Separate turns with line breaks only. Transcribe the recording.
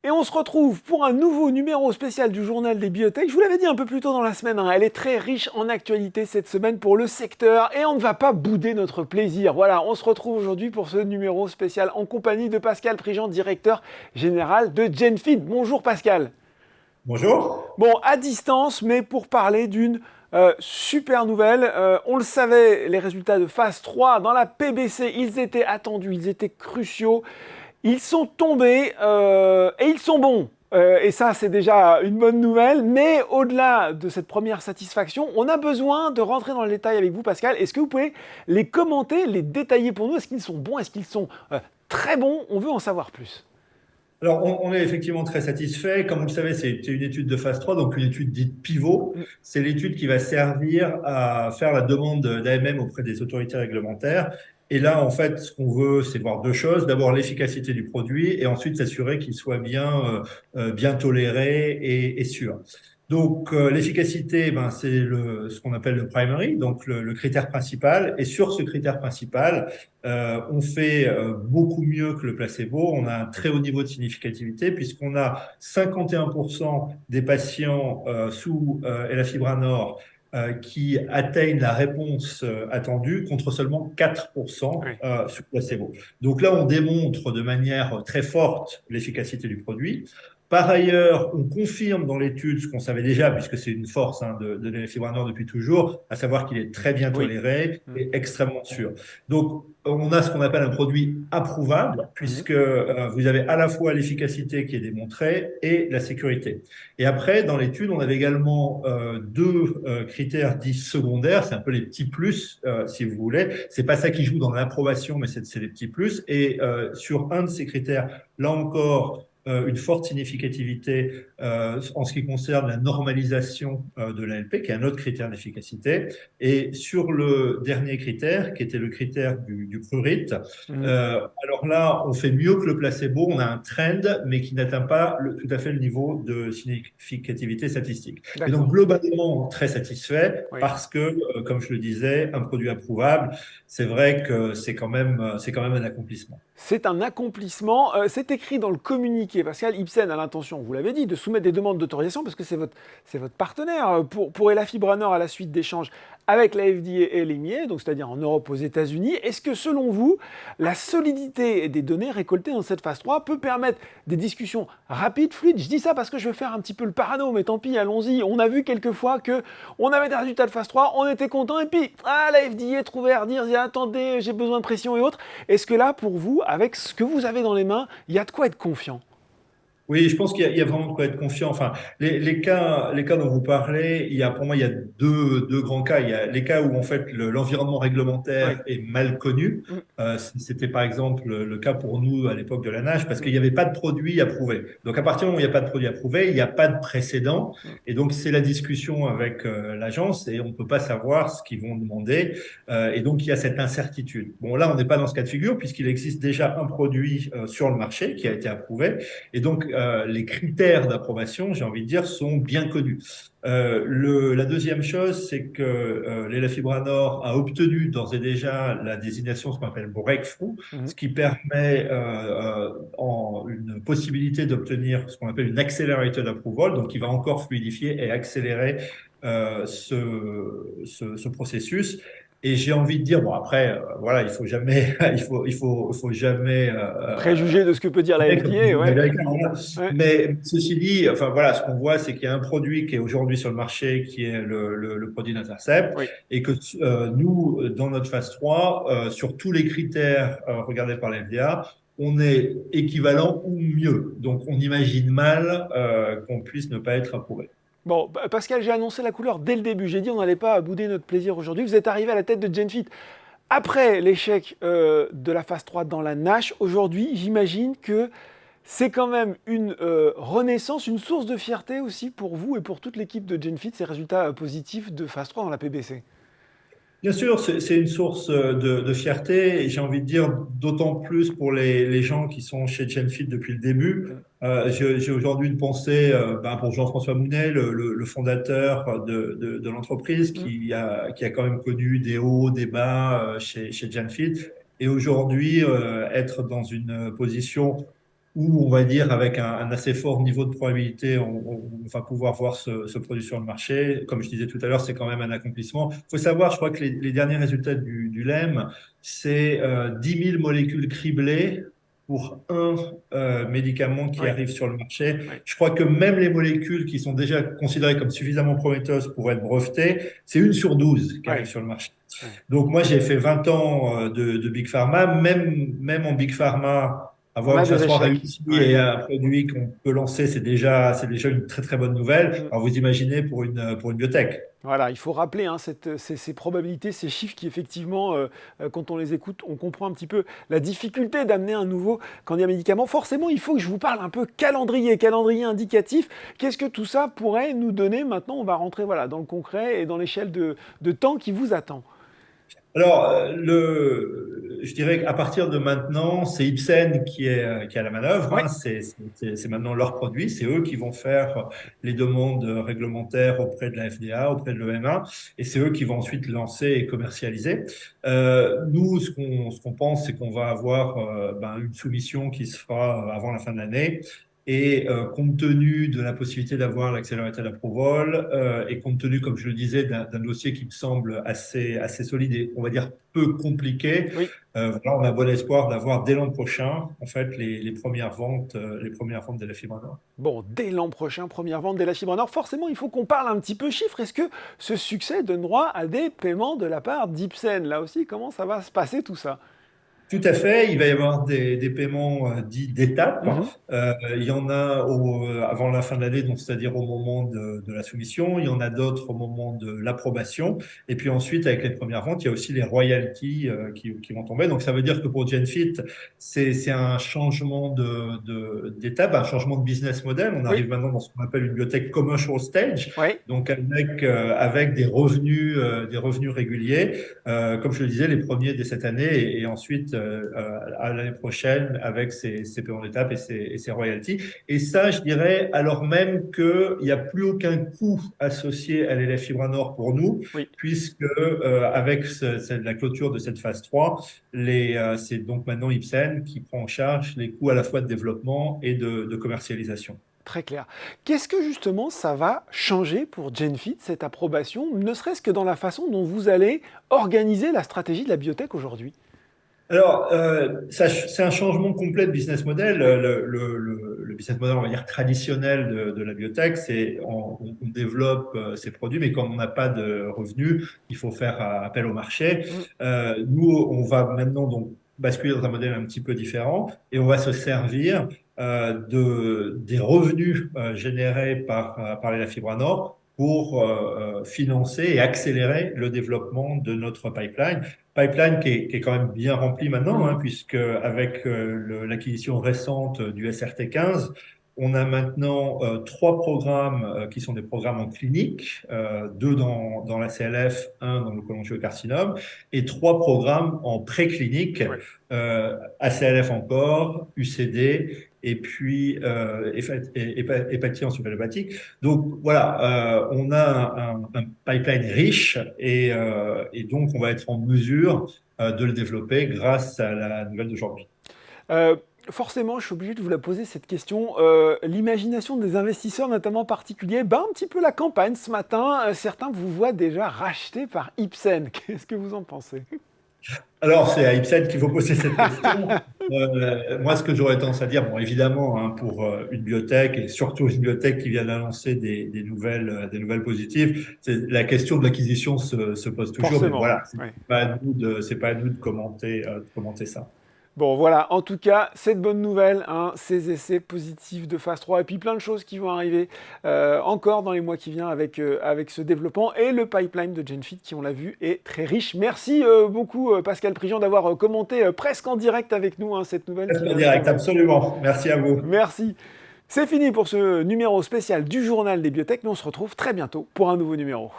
Et on se retrouve pour un nouveau numéro spécial du journal des biotech. Je vous l'avais dit un peu plus tôt dans la semaine, elle est très riche en actualité cette semaine pour le secteur et on ne va pas bouder notre plaisir. Voilà, on se retrouve aujourd'hui pour ce numéro spécial en compagnie de Pascal Prigent, directeur général de GenFit. Bonjour Pascal.
Bonjour.
Bon, à distance, mais pour parler d'une super nouvelle. On le savait, les résultats de phase 3 dans la PBC, ils étaient attendus, ils étaient cruciaux. Ils sont tombés et ils sont bons. Et ça, c'est déjà une bonne nouvelle. Mais au-delà de cette première satisfaction, on a besoin de rentrer dans le détail avec vous, Pascal. Est-ce que vous pouvez les commenter, les détailler pour nous? Est-ce qu'ils sont bons? Est-ce qu'ils sont très bons? On veut en savoir plus.
Alors, on est effectivement très satisfait. Comme vous le savez, c'est une étude de phase 3, donc une étude dite pivot.
Mm.
C'est l'étude qui va servir à faire la demande d'AMM auprès des autorités réglementaires. Et là, en fait, ce qu'on veut, c'est voir deux choses. D'abord, l'efficacité du produit et ensuite s'assurer qu'il soit bien toléré et sûr. Donc, l'efficacité, ben, c'est ce qu'on appelle le primary, donc le critère principal. Et sur ce critère principal, on fait beaucoup mieux que le placebo. On a un très haut niveau de significativité puisqu'on a 51% des patients sous elafibranor qui atteignent la réponse attendue contre seulement 4%
Oui.
sous placebo. Donc là, on démontre de manière très forte l'efficacité du produit. Par ailleurs, on confirme dans l'étude ce qu'on savait déjà, puisque c'est une force de l'elafibranor depuis toujours, à savoir qu'il est très bien
Oui.
toléré
Mm.
et extrêmement sûr. Donc, on a ce qu'on appelle un produit approuvable,
Mhm.
puisque vous avez à la fois l'efficacité qui est démontrée et la sécurité. Et après, dans l'étude, on avait également deux critères dits secondaires, c'est un peu les petits plus, si vous voulez. C'est pas ça qui joue dans l'approbation, mais c'est les petits plus. Et sur un de ces critères, là encore, une forte significativité en ce qui concerne la normalisation de l'ALP, qui est un autre critère d'efficacité. Et sur le dernier critère, qui était le critère du prurit,
Mhm.
alors là, on fait mieux que le placebo, on a un trend, mais qui n'atteint pas tout à fait le niveau de significativité statistique. Et donc,
D'accord.
globalement, très satisfait
Oui.
parce que, comme je le disais, un produit approuvable, c'est vrai que c'est quand même un accomplissement.
C'est un accomplissement. C'est écrit dans le communiqué. Pascal Ipsen a l'intention, vous l'avez dit, de soumettre des demandes d'autorisation parce que c'est votre partenaire pour Elafibranor à la suite d'échanges avec la FDA et l'EMA, donc c'est-à-dire en Europe, aux États-Unis. Est-ce que selon vous, la solidité des données récoltées dans cette phase 3 peut permettre des discussions rapides, fluides? Je dis ça parce que je veux faire un petit peu le parano, mais tant pis, allons-y. On a vu quelquefois que on avait des résultats de phase 3, on était content, et puis la FDA trouvait à redire, attendez, j'ai besoin de pression et autres. Est-ce que là, pour vous, avec ce que vous avez dans les mains, il y a de quoi être confiant?
Oui, je pense qu'il y a vraiment de quoi être confiant. Enfin, les cas dont vous parlez, pour moi, il y a deux grands cas. Il y a les cas où, en fait, l'environnement
Oui.
réglementaire est mal connu.
Mm,
C'était, par exemple, le cas pour nous à l'époque de la nage, parce
mm,
qu'il n'y avait pas de produit approuvé. Donc, à partir du moment où il n'y a pas de produit approuvé, il n'y a pas de précédent.
mm.
Et donc, c'est la discussion avec l'agence et on ne peut pas savoir ce qu'ils vont demander. Et donc, il y a cette incertitude. Bon, là, on n'est pas dans ce cas de figure, puisqu'il existe déjà un produit sur le marché qui a été approuvé. Et donc, les critères d'approbation, j'ai envie de dire, sont bien connus. La deuxième chose, c'est que l'Elafibranor a obtenu d'ores et déjà la désignation, ce qu'on appelle breakthrough,
Mhm.
ce qui permet une possibilité d'obtenir ce qu'on appelle une accelerated approval, donc qui va encore fluidifier et accélérer ce processus. Et j'ai envie de dire, bon après, voilà, il faut jamais, il faut jamais
Préjugé de ce que peut dire la
comme
FDA,
disent les
ouais.
Américains, voilà.
Ouais.
Mais ceci dit, enfin voilà, ce qu'on voit, c'est qu'il y a un produit qui est aujourd'hui sur le marché, qui est le produit d'Intercept,
Oui.
et que nous, dans notre phase 3, sur tous les critères regardés par la FDA, on est équivalent ou mieux. Donc on imagine mal qu'on puisse ne pas être approuvé.
Bon, Pascal, j'ai annoncé la couleur dès le début. J'ai dit on n'allait pas bouder notre plaisir aujourd'hui. Vous êtes arrivé à la tête de GenFit. Après l'échec de la phase 3 dans la Nash, aujourd'hui, j'imagine que c'est quand même une renaissance, une source de fierté aussi pour vous et pour toute l'équipe de GenFit, ces résultats positifs de phase 3 dans la PBC.
Bien sûr, c'est une source de fierté et j'ai envie de dire d'autant plus pour les gens qui sont chez Genfit depuis le début.
Mm.
J'ai aujourd'hui une pensée pour Jean-François Mounet, le fondateur de l'entreprise
Mm.
qui a quand même connu des hauts, des bas chez Genfit et aujourd'hui être dans une position où on va dire avec un assez fort niveau de probabilité, on va pouvoir voir ce produit sur le marché. Comme je disais tout à l'heure, c'est quand même un accomplissement. Il faut savoir, je crois que les derniers résultats du LEM, c'est 10 000 molécules criblées pour un médicament qui
Oui,
arrive sur le marché.
oui,
Je crois que même les molécules qui sont déjà considérées comme suffisamment prometteuses pour être brevetées, c'est 1 sur 12 qui arrive
oui,
sur le marché.
oui.
Donc moi, j'ai fait 20 ans de Big Pharma. Même en Big Pharma,
On
avoir
a
une
des
phase 3
échecs.
réussie
Oui.
et un produit qu'on peut lancer, c'est déjà une très très bonne nouvelle. Alors vous imaginez pour une biotech.
Voilà, il faut rappeler hein, ces probabilités, ces chiffres qui effectivement, quand on les écoute, on comprend un petit peu la difficulté d'amener un nouveau candidat médicament. Forcément, il faut que je vous parle un peu calendrier indicatif. Qu'est-ce que tout ça pourrait nous donner maintenant? On va rentrer voilà, dans le concret et dans l'échelle de temps qui vous attend.
Alors, je dirais qu'à partir de maintenant, c'est Ipsen qui est à la manœuvre.
Oui,
Hein. C'est maintenant leur produit. C'est eux qui vont faire les demandes réglementaires auprès de la FDA, auprès de l'EMA, et c'est eux qui vont ensuite lancer et commercialiser. Nous, ce qu'on pense, c'est qu'on va avoir une soumission qui se fera avant la fin de l'année. Et compte tenu de la possibilité d'avoir l'accélérateur d'approval et compte tenu, comme je le disais, d'un dossier qui me semble assez solide et on va dire peu compliqué,
oui.
voilà, on a bon espoir d'avoir dès l'an prochain en fait les premières ventes de la fibre Nord.
Bon, dès l'an prochain, première vente dès la fibre Nord. Forcément, il faut qu'on parle un petit peu chiffres. Est-ce que ce succès donne droit à des paiements de la part d'Ipsen? Là aussi, comment ça va se passer tout ça?
Tout à fait, il va y avoir des paiements dits d'étapes.
Mhm.
Il y en a avant la fin de l'année, donc c'est-à-dire au moment de la soumission. Il y en a d'autres au moment de l'approbation. Et puis ensuite, avec les premières ventes, il y a aussi les royalties qui vont tomber. Donc ça veut dire que pour GenFit, c'est un changement d'étape, un changement de business model. On
Oui,
arrive maintenant dans ce qu'on appelle une biotech commercial stage,
oui.
donc avec des revenus réguliers. Comme je le disais, les premiers dès cette année et ensuite à l'année prochaine avec ses paiements d'étape et ses royalties. Et ça, je dirais, alors même qu'il n'y a plus aucun coût associé à l'élève Fibra Nord pour nous,
Oui,
puisque avec la clôture de cette phase 3, c'est donc maintenant Ipsen qui prend en charge les coûts à la fois de développement et de commercialisation.
très clair. Qu'est-ce que justement ça va changer pour GenFit, cette approbation, ne serait-ce que dans la façon dont vous allez organiser la stratégie de la biotech aujourd'hui?
Alors, c'est un changement complet de business model.
Oui,
Le business model, on va dire, traditionnel de la biotech, c'est on développe ses produits, mais quand on n'a pas de revenus, il faut faire appel au marché.
mm,
Nous, on va maintenant donc basculer dans un modèle un petit peu différent et on va se servir des revenus générés par la Fibra Nord pour financer et accélérer le développement de notre pipeline qui est quand même bien rempli maintenant, hein,
mhm.
puisque avec l'acquisition récente du SRT15, on a maintenant 3 programmes qui sont des programmes en clinique, 2 dans la CLF, un dans le cholangiocarcinome, et 3 programmes en préclinique,
Oui.
ACLF encore, UCD, et puis hépatite encéphalopathique. Donc voilà, on a un pipeline riche et donc on va être en mesure de le développer grâce à la nouvelle d'aujourd'hui.
Euh, Forcément, je suis obligé de vous la poser cette question. L'imagination des investisseurs, notamment particuliers, ben, un petit peu la campagne ce matin. Certains vous voient déjà racheté par Ipsen. Qu'est-ce que vous en pensez?
Alors, c'est à Ipsen qu'il faut poser cette question. Moi, ce que j'aurais tendance à dire, bon, évidemment, hein, pour une biotech et surtout une biotech qui vient d'annoncer des nouvelles positives, la question de l'acquisition se pose toujours, mais
Forcément,
voilà, c'est
oui.
pas à nous de commenter ça.
Bon, voilà, en tout cas, cette bonne nouvelle, hein, ces essais positifs de phase 3, et puis plein de choses qui vont arriver encore dans les mois qui viennent avec ce développement, et le pipeline de GenFit, qui, on l'a vu, est très riche. Merci beaucoup, Pascal Prigent, d'avoir commenté presque en direct avec nous hein, cette nouvelle qui
En
vient de
direct,
tomber.
absolument. Merci à vous.
Merci. C'est fini pour ce numéro spécial du Journal des Biotech, mais on se retrouve très bientôt pour un nouveau numéro.